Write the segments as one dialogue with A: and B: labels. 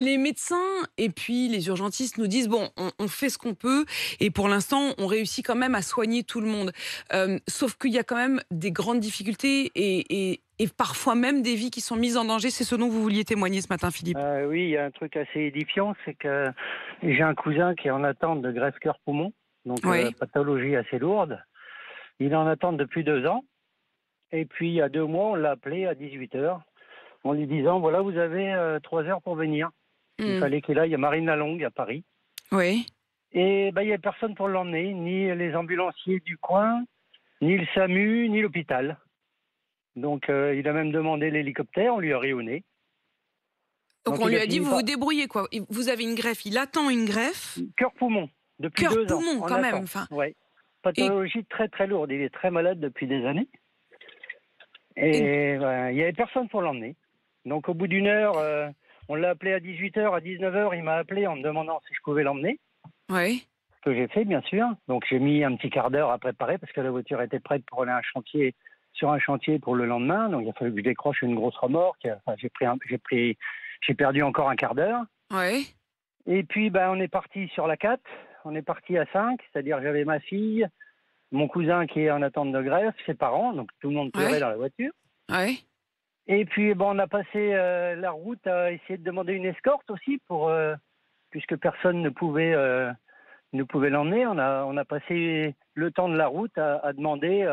A: Les médecins et puis les urgentistes nous disent: «Bon, on fait ce qu'on peut et pour l'instant, on réussit quand même à soigner tout le monde». Sauf qu'il y a quand même des grandes difficultés et parfois même des vies qui sont mises en danger. C'est ce dont vous vouliez témoigner ce matin, Philippe?
B: Oui, il y a un truc assez édifiant, c'est que j'ai un cousin qui est en attente de greffe cœur-poumon, donc
A: Oui.
B: pathologie assez lourde. Il est en attente depuis 2 ans. Et puis il y a 2 mois, on l'a appelé à 18 heures en lui disant, voilà, vous avez 3 heures pour venir. Il
A: Mmh.
B: fallait qu'il aille à Marine-la-Longue, à Paris.
A: Oui.
B: Et ben, il n'y avait personne pour l'emmener, ni les ambulanciers du coin, ni le SAMU, ni l'hôpital. Donc il a même demandé l'hélicoptère, on lui a ri au nez.
A: Donc
B: Donc
A: on
B: il
A: lui
B: a
A: a dit:
B: fini
A: «Vous vous
B: par
A: débrouillez, quoi». Vous avez une greffe, il attend une greffe,
B: cœur-poumon, depuis 2 ans,
A: cœur-poumon
B: en
A: quand même,
B: attente.
A: enfin
B: Ouais.
A: et
B: Pathologie très très lourde, il est très malade depuis des années.
A: et
B: Et ben, il n'y avait personne pour l'emmener. Donc au bout d'une heure, on l'a appelé à 18 heures, à 19 heures, il m'a appelé en me demandant si je pouvais l'emmener,
A: ouais.
B: ce que j'ai fait bien sûr. Donc j'ai mis un petit quart d'heure à préparer parce que la voiture était prête pour aller à un chantier, sur un chantier pour le lendemain. Donc il a fallu que je décroche une grosse remorque. Enfin, j'ai perdu encore un quart d'heure.
A: Ouais.
B: Et puis ben, on est parti sur la 4, on est parti à 5, c'est-à-dire j'avais ma fille, mon cousin qui est en attente de greffe, ses parents, donc tout le monde pleurait
A: Ouais.
B: dans la voiture.
A: Ouais.
B: Et puis, bon, on a passé la route à essayer de demander une escorte aussi, puisque personne ne pouvait l'emmener. On a passé le temps de la route à demander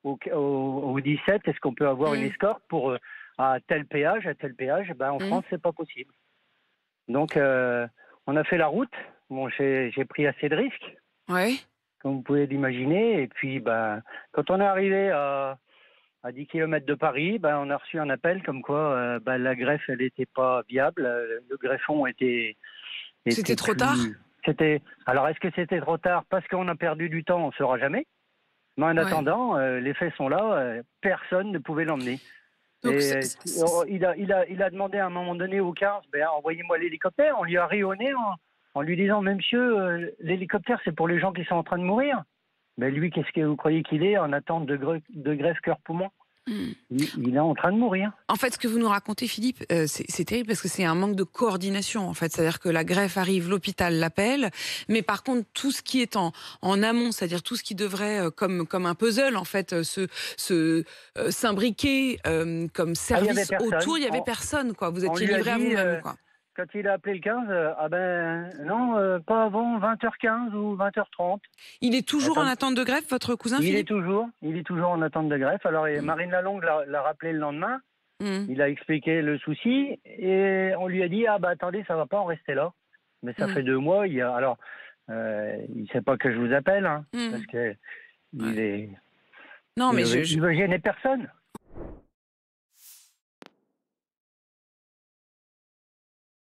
B: au 17, est-ce qu'on peut avoir une
A: Mmh.
B: escorte pour à tel péage, à tel péage. Ben, en
A: Mmh.
B: France, c'est pas possible. Donc, on a fait la route. Bon, j'ai pris assez de risques,
A: Ouais.
B: comme vous pouvez l'imaginer. Et puis, ben, quand on est arrivé à 10 kilomètres de Paris, ben, on a reçu un appel comme quoi ben, la greffe, elle n'était pas viable. Le greffon était
A: C'était trop tard?
B: plus. Alors, est-ce que c'était trop tard parce qu'on a perdu du temps? On ne saura jamais. Mais en
A: Ouais.
B: attendant, les faits sont là. Personne ne pouvait l'emmener.
A: Donc
B: Et il a demandé à un moment donné au 15, ben, envoyez-moi l'hélicoptère. On lui a rayonné en lui disant, mais monsieur, l'hélicoptère, c'est pour les gens qui sont en train de mourir. Ben, lui, qu'est-ce que vous croyez qu'il est en attente de greffe cœur-poumon?
A: mmh.
B: Il est en train de mourir.
A: En fait, ce que vous nous racontez, Philippe, c'est terrible parce que c'est un manque de coordination, en fait. C'est-à-dire que la greffe arrive, l'hôpital l'appelle, mais par contre, tout ce qui est en amont, c'est-à-dire tout ce qui devrait, comme un puzzle, en fait, s'imbriquer comme
B: Ah, il y avait
A: service
B: personne.
A: autour, il y avait personne, quoi. Vous
B: On
A: étiez
B: lui a
A: livré à
B: dit,
A: vous-même, quoi.
B: quand il a appelé le 15, ah ben non, pas avant 20h15 ou 20h30.
A: Il est toujours en
B: Attends,
A: attente de greffe, votre cousin, Philippe?
B: il est toujours en attente de greffe. Alors
A: Mmh.
B: Marine Lalonde l'a rappelé le lendemain.
A: Mmh.
B: Il a expliqué le souci et on lui a dit, ah bah attendez, ça va pas en rester là. Mais ça
A: Mmh.
B: fait 2 mois. Alors il sait pas que je vous appelle, hein, parce
A: Mmh.
B: que il
A: Ouais.
B: est,
A: Non, mais
B: il veut gêner personne.